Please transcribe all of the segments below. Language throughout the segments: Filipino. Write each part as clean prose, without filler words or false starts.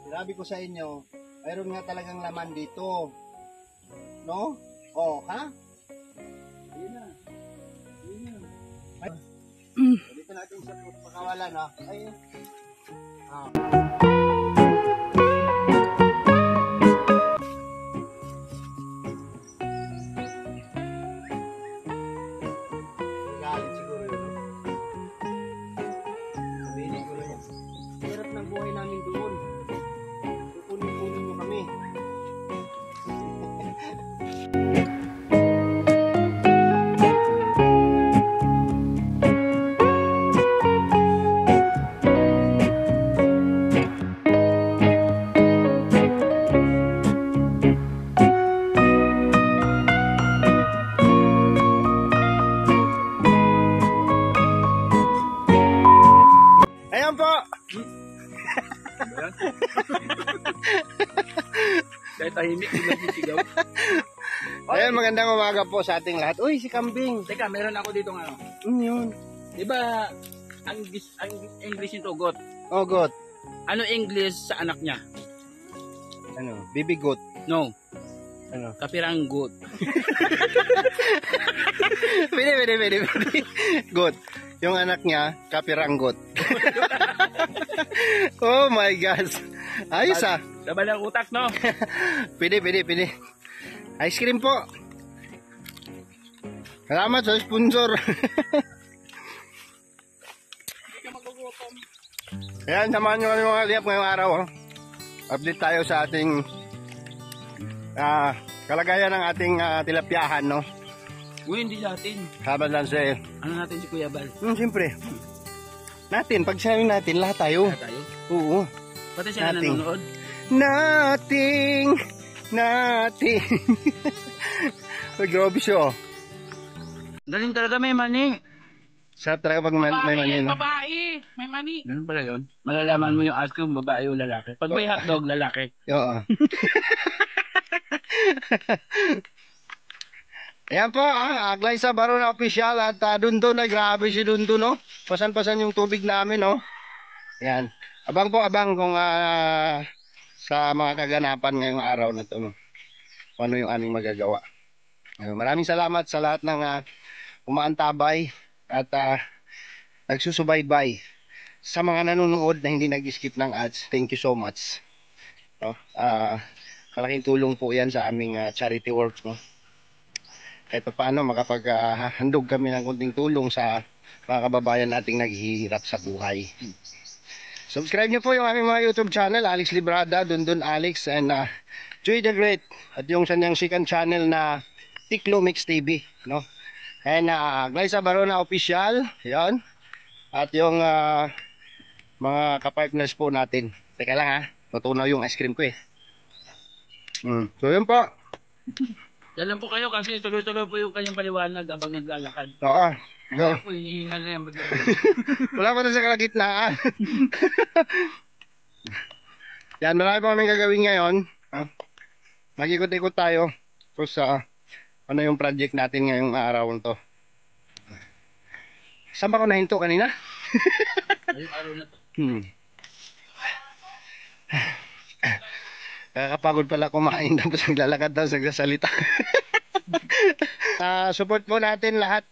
Sinabi ko sa inyo, mayroon nga talagang laman dito. No? Oh, ha? Ayun na. Ayun na. Ay. Dito natin sa pakawalan, ha? Ayun. Ah. Galit siguro yun, no? Sabihin siguro yun. Hirap ng buhay namin doon. Kukunin mo kami. Ayan po! Dahil tahimik, hindi nagsisigaw. Ayan, magandang umaga po sa ating lahat. Uy, si Kambing! Teka, meron ako dito ano. Yun. Di ba, ang English nito, goat. Oh, goat. Ano English sa anak niya? Ano? Baby goat. No. Ano? Kapirang goat. Pwede. Goat. Yung anak niya, kapiranggot. Oh my gosh. Ayos ah. Sabay ng utak, no? Pwede. Ice cream po. Salamat sa sponsor. Ayan, samahan nyo kami mga liap ngayong araw. Oh. Update tayo sa ating kalagayan ng ating tilapyahan, no? Uy, hindi natin. Habang lang sa... Ano natin si Kuya Bal? Siyempre. Natin, pag sinabi natin, lahat tayo. Lahat tayo? Oo. Pati sila Nating. nanonood? Nating. Ay, grabe siya. Galing talaga, may mani. Sarap talaga pag may mani, no? Babae, may mani. Ganun pala yun. Malalaman mo yung ask kung babae o lalaki. Pag may hotdog, lalaki. Oo. Ayan po, Aglay sa Barona Official at Dundon, ay grabe si Dundon, no? Pasan-pasan yung tubig namin, no? Ayan. Abang kung sa mga kaganapan ngayong araw na to, no? Kung ano yung aming magagawa. Maraming salamat sa lahat ng umaantabay at nagsusubaybay. Sa mga nanonood na hindi nag-skip ng ads, thank you so much. No? Malaking tulong po yan sa aming charity work, no? Kahit paano makapaghandog kami ng kunting tulong sa mga kababayan nating naghihirap sa buhay. Subscribe niyo po yung aming mga YouTube channel, Alex Librada, Dundon Alex, and Joy the Great, at yung sanyang second channel na Tiklo Mix TV, no? And Glyza Barona Official, yon. At yung mga kapartners po natin. Teka lang ha, matunaw yung ice cream ko eh. So yun po. Yan lang po kayo kasi tuloy-tuloy po yung kanyang paliwanag habang naglalakad. Oo. Kaya po hihingal na yan. Wala pa na sa kalagitnaan. Yan, marami pa kaming gagawin ngayon. Mag-ikot-ikot tayo. Tapos ano yung project natin ngayong araw to. Saan ba ko nahinto kanina? Ngayong araw na to. Kakapagod pala kumain tapos naglalakad daw nagsasalita. Support po natin lahat.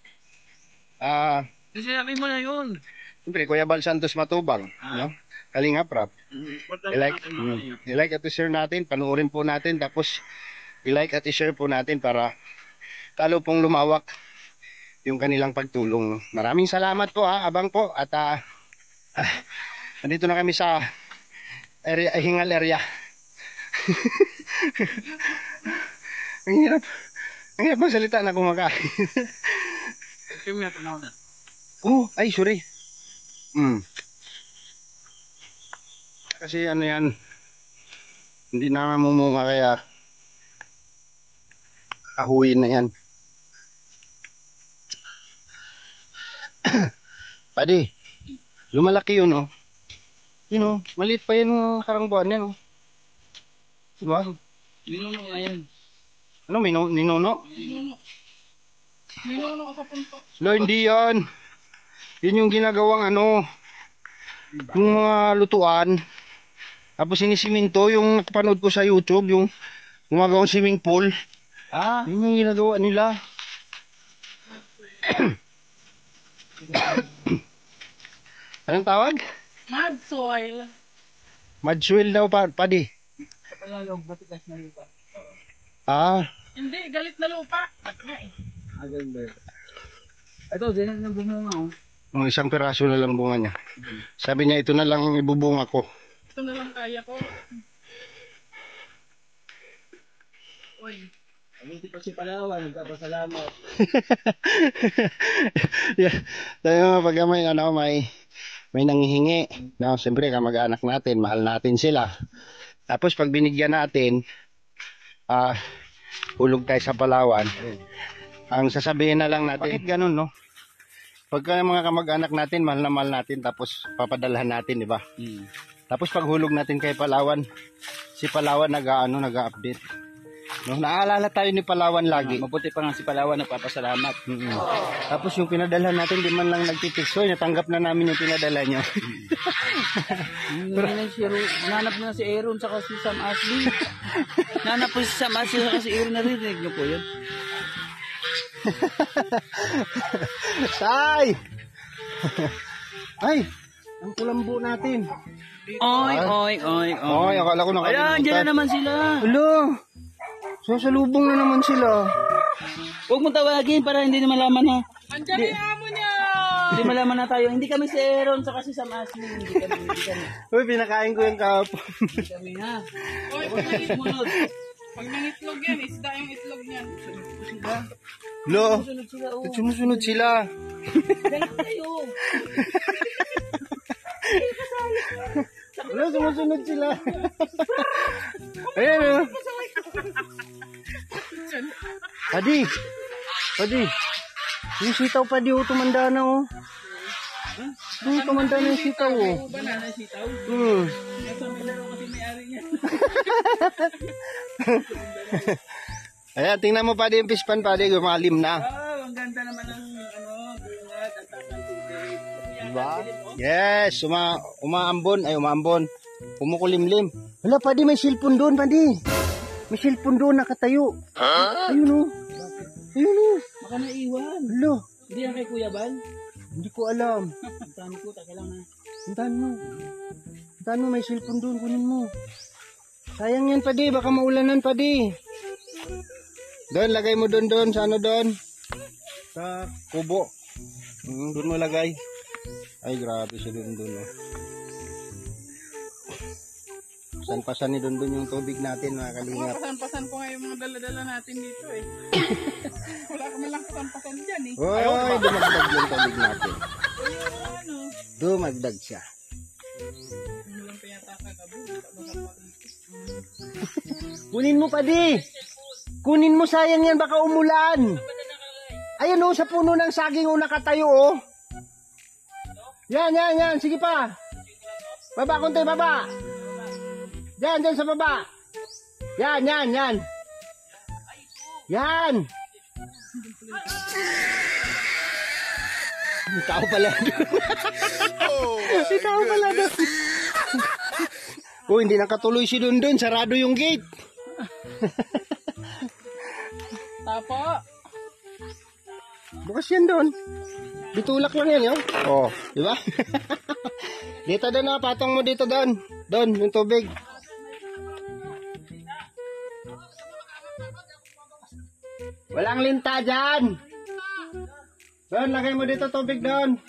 Sinabi mo na yun. Siyempre, Kuya Bal Santos Matubang, no? Kalinga Prap. I-like at i-share natin, panuorin po natin, tapos i-like at i-share po natin para talo pong lumawak yung kanilang pagtulong. Maraming salamat po abang po at nandito na kami sa area, hingal area. Ang hirap magsalita na kumakain. Oh, ay sorry. Kasi ano yan, hindi na mamumunga kaya kahuyin na yan. Padi, lumalaki yun, oh. Yun, oh, maliit pa yun karang buwan yan, oh. Diba? Ninuno nga yan. Ano, ninuno? Ninuno. Lo, hindi yan. Yun yung ginagawang ano, yung mga lutuan. Tapos sinisiminto, yung napanood ko sa YouTube, yung gumagawang swimming pool. Ah, Yun yung ginagawa nila. Anong tawag? Mud soil. Madswell daw padi. Tagalog, matigas na lupa. Ah, Hindi, galit na lupa. Agad. Ito, din ang bumunga oh. mga isang piraso na lang bunga niya. Sabi niya, ito na lang ibubunga ko. Ito na lang kaya ko. Uy. Hindi pa si Palawan, nagpapasalamat. Yeah. Tayo pag may nanghihingi. No, siyempre kamag-anak natin, mahal natin sila. Tapos pag binigyan natin, hulog tayo sa Palawan. Ang sasabihin na lang natin, bakit ganun, no? Pagka mga kamag-anak natin, mahal na mahal natin, tapos papadalhan natin, di ba? Tapos pag hulog natin kay Palawan, si Palawan nag-update. No, naalala tayo ni Palawan lagi. Mabuti pa nga si Palawan, nagpapasalamat. Tapos yung pinadala natin, di man lang nagtitikso, natanggap na namin yung pinadala nyo. Nanap na si Aaron saka si Sam Ashley. Nanap po si Sam Ashley saka si Aaron, narinig niyo po yun. Tay! Ay! Ang kulambo natin. Oy. Ay, akala ko nakalimutan. Ayan, dyan na naman sila. Alo! Sasalubong na naman sila. Huwag mo tawagin para hindi na malaman ha. Andiyan yung amo niya. Hindi malaman na tayo. Hindi kami si Aaron saka si Sam Ashley. Hindi kami. Uy, pinakain ko yung kahapon. Hindi kami ha. Uy, pag nangitlog yan, isda yung itlog niyan. Lo! Sunod sila oh. Sumusunod sila. Galit kayo. Lo, sumusunod sila. Ayan o. Padi! Yung sitaw padi o, tumanda na o. Tumanda na yung sitaw o. Banana sitaw. Nasa may laro kasi may-ari niya. Ayan, tingnan mo padi yung pispan padi, gumalim na. Oh, ang ganda naman ng bungat at tatang tubig. Diba? Yes, umaambon. Kumukulimlim. Wala padi, may cellphone doon padi. May cellphone doon nakatayo. Ayun o. Baka naiwan. Alo, Hindi yan kay Kuya Bal. hindi ko alam. Puntahan ko, taka lang ha. Puntahan mo, may cellphone doon, kunin mo. Sayang yan padi, baka maulanan padi. Doon, lagay mo doon, sa ano doon? Sa kubo. Doon mo lagay. Ay, grabe siya doon. Oh. Pasan ni doon yung tubig natin, mga kalingap. Pasan-pasan ko nga yung mga dala-dala natin dito eh. Wala ka malang pasan-pasan dyan eh. Oy, dumagdag yung tubig natin. Ano? Dumagdag siya. Ano lang pa yata kagabi. Kunin mo padi. Kunin mo, sayang yan, baka umulan. Ayun o, sa puno ng saging o nakatayo o. Yan. Sige pa. Baba konti, baba. Yan sa baba. Yan. Yan. May tao pala. May tao pala doon. Oh, hindi nakatuloy si doon. Sarado yung gate. Tapo. Bukas yan doon. Bitulak lang yan, yun. Oh, di ba? Dito doon na, patong mo dito doon. Doon, yung tubig. Walang linta dyan. Doon, lagay mo dito tubig doon.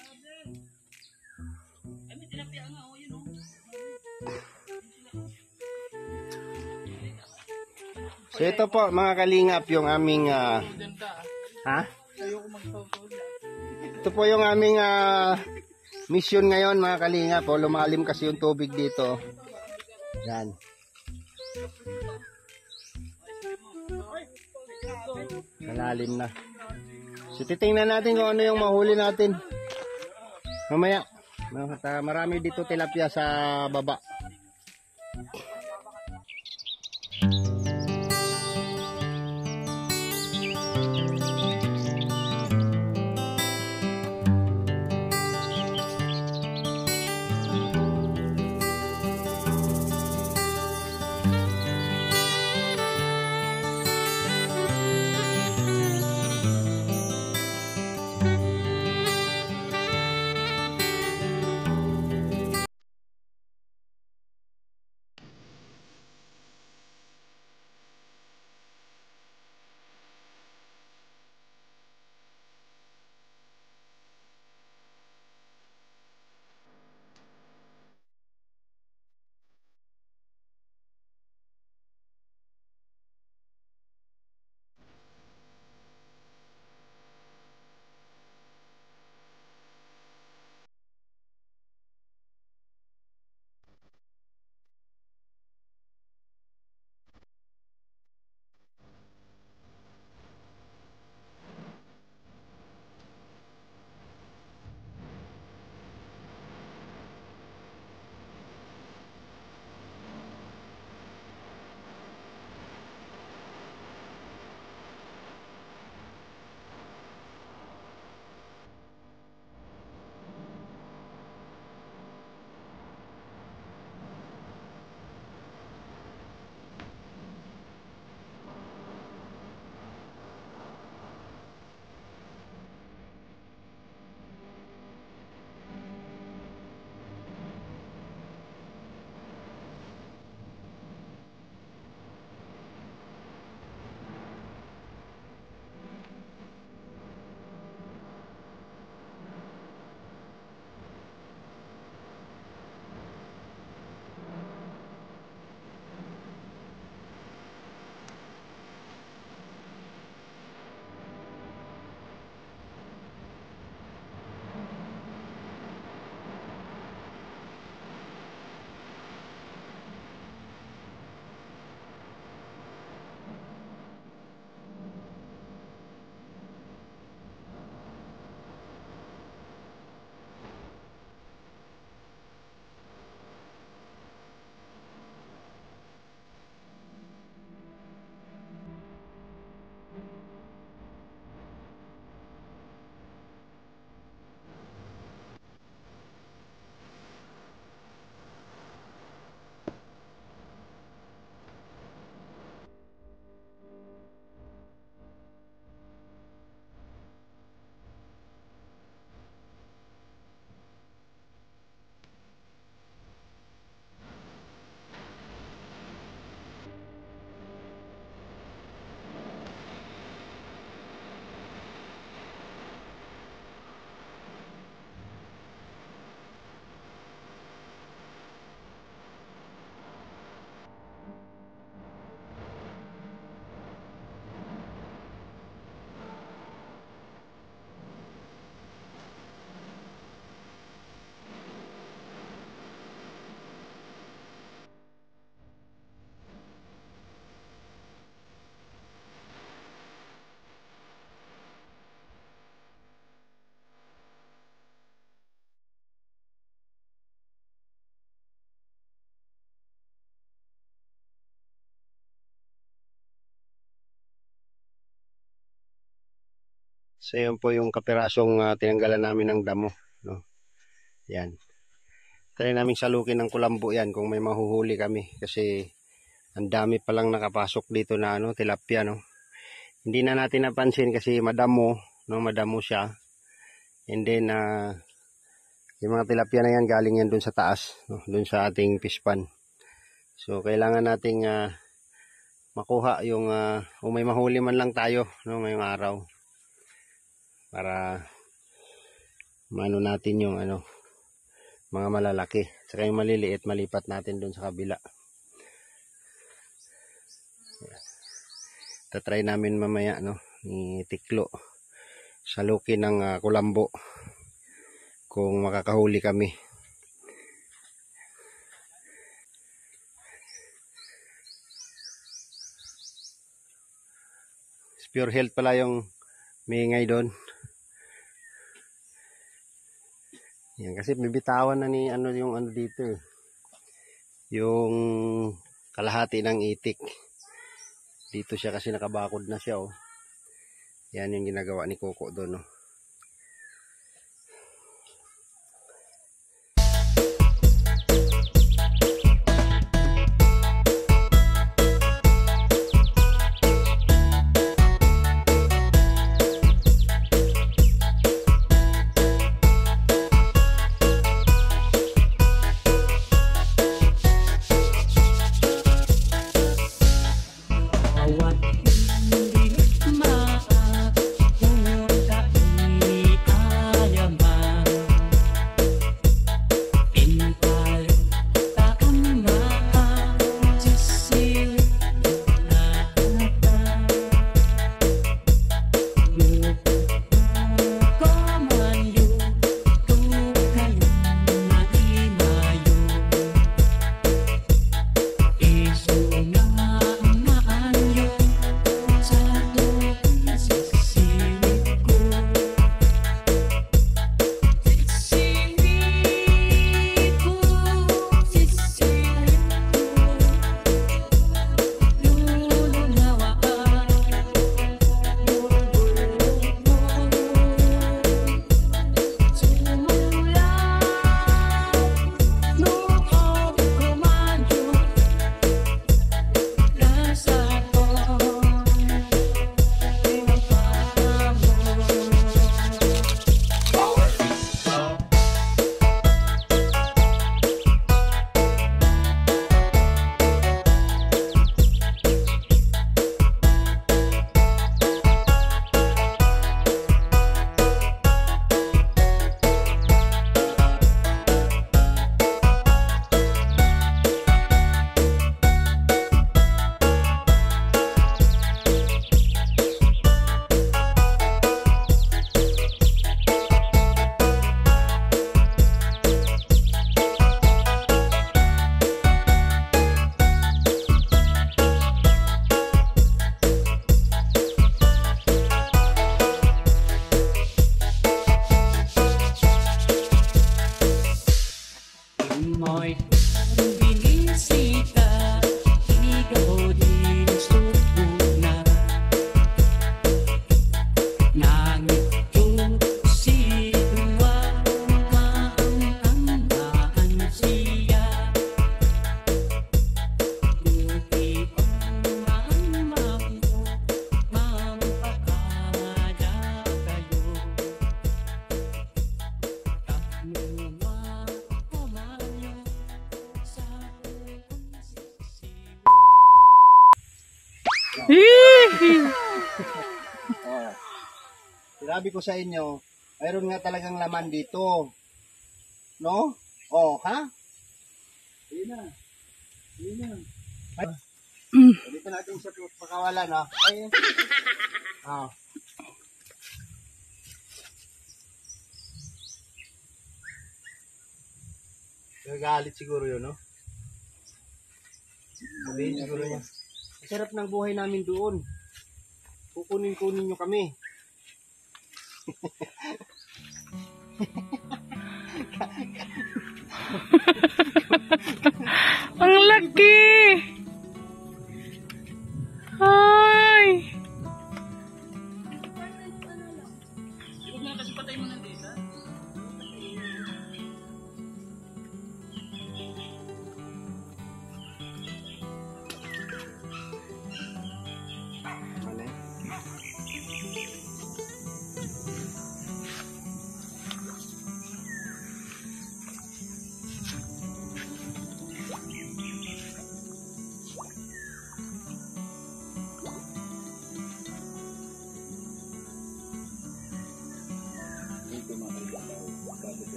So ito po mga kalingap yung aming ha? Ito po yung aming mission ngayon mga kalingap. Lumalim kasi yung tubig dito. Yan. Malalim na. So titingnan natin kung ano yung mahuli natin. Mamaya. Marami dito tilapia sa baba. So yun po yung kapirasong tinanggalan namin ng damo, no? Yan. Try namin salukin ng kulambo yan kung may mahuhuli kami kasi ang dami palang nakapasok dito na tilapia, no. Hindi na natin napansin kasi madamo, no, madamo siya. And then yung mga tilapia na yan galing yan doon sa taas, no, doon sa ating fish pan. So kailangan nating makuha yung kung may mahuli man lang tayo, no, ngayong araw. Para maano natin yung mga malalaki. Saka yung maliliit malipat natin doon sa kabila. Tatry namin mamaya, no, ni Tiklo salukin ng kulambo kung makakahuli kami. Pure Health pala yung maingay doon. Yan, kasi bibitawan na ni yung dito eh. Yung kalahati ng itik. Dito siya kasi nakabakod na siya, oh. Yan yung ginagawa ni Coco doon, oh. Sinabi ko sa inyo, mayroon nga talagang laman dito. No? Oh, ha? Hindi na. Hindi na. Dito natin sa pakawalan, ha? Ay. Ah. Nagalit siguro yun, no? Sabihin siguro niya. Sarap ng buhay namin doon. Kukunin nyo kami. Ang laki! Ay!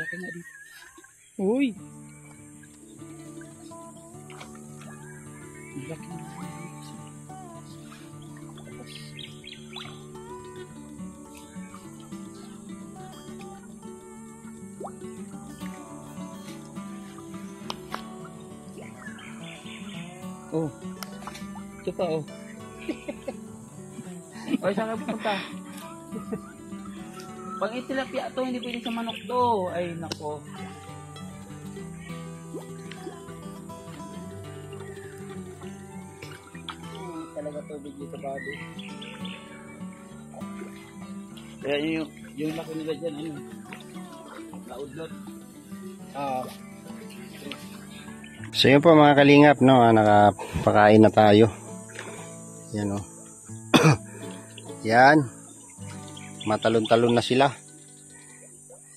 Laki nga dito. Uy! Laki nga dito. Oh. Ito pa oh. Ay, saan ka pupunta? Pag itilapia to, hindi pwede sa manok to. Ay, nako. Talaga tubig dito, babi. Kaya yung laki nila dyan, ano? Naudlot. So yun po mga kalingap, no, nakapakain na tayo. Yan o. Yan. Matalon-talon na sila.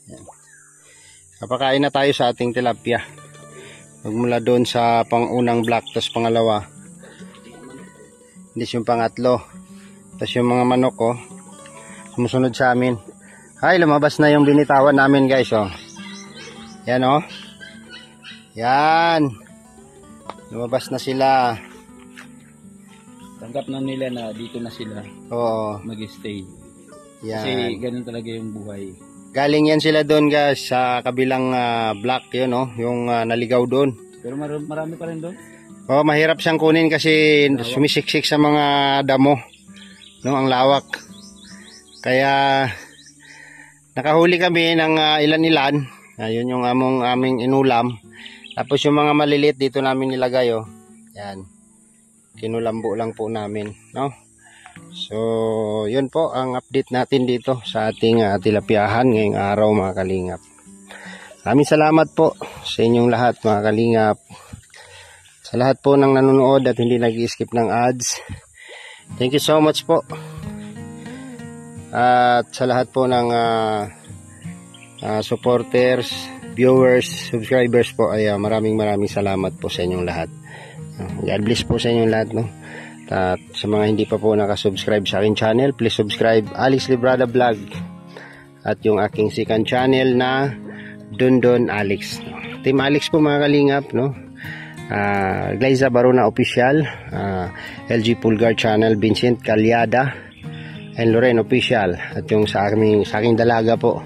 Yan. Kapakain na tayo sa ating tilapia. Magmula doon sa pangunang block, tapos pangalawa. Hindi yung pangatlo. Tapos yung mga manok ko, sumusunod sa amin. Ay, lumabas na yung binitawan namin guys, oh. Yan oh. Yan. Lumabas na sila. Tanggap na nila na dito na sila Oo. mag-stay. Yan. Kasi ganun talaga yung buhay. Galing yan sila doon guys sa kabilang block yun, no? Yung naligaw doon. Pero marami pa rin doon. Oh, mahirap siyang kunin kasi sumisiksik sa mga damo, no? Ang lawak. Kaya nakahuli kami ng ilan-ilan. Ayun yung aming inulam. Tapos yung mga maliliit dito namin nilagay, oh. Yan. Kinulambo lang po namin, no? So, yun po ang update natin dito sa ating tilapiahan ngayong araw mga kalingap. Maraming salamat po sa inyong lahat mga kalingap. Sa lahat po ng nanonood at hindi nag-skip ng ads. Thank you so much po. At sa lahat po ng supporters, viewers, subscribers po ay maraming salamat po sa inyong lahat. God bless po sa inyong lahat, no? At sa mga hindi pa po nakasubscribe sa aking channel, please subscribe Alex Librada Vlog at yung aking second channel na Dondon Alex. Team Alex po mga kalingap, no? Glyza Barona Official, LG Pulgar Channel, Vincent Calyada and Loren Official, at yung sa aking dalaga po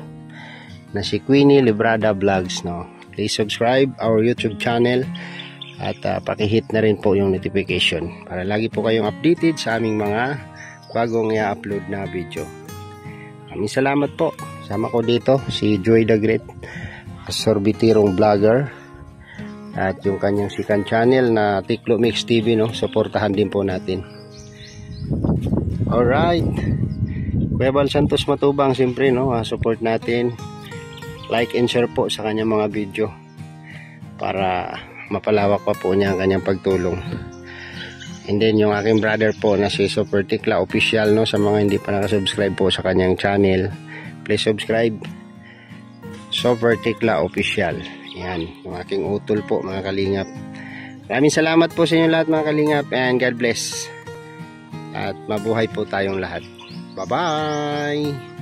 na si Queenie Librada Vlogs, no? Please subscribe our YouTube channel at pakihit na rin po yung notification para lagi po kayong updated sa aming mga bagong i-upload na video. Maraming salamat po. Sama ko dito si Joy the Great, sorbitirong vlogger, at yung kanyang second channel na Tiklo Mix TV, no? Suportahan din po natin. Alright, Kuya Bal Santos Matubang, siyempre, no? Support natin, like and share po sa kanyang mga video para mapalawak pa po niya ang kanyang pagtulong. And then yung aking brother po na si Super Tikla Official, no? Sa mga hindi pa nakasubscribe po sa kanyang channel, please subscribe Super Tikla Official. Yan, yung aking utol po mga kalingap. Maraming salamat po sa inyo lahat mga kalingap, and God bless. At mabuhay po tayong lahat. Bye bye.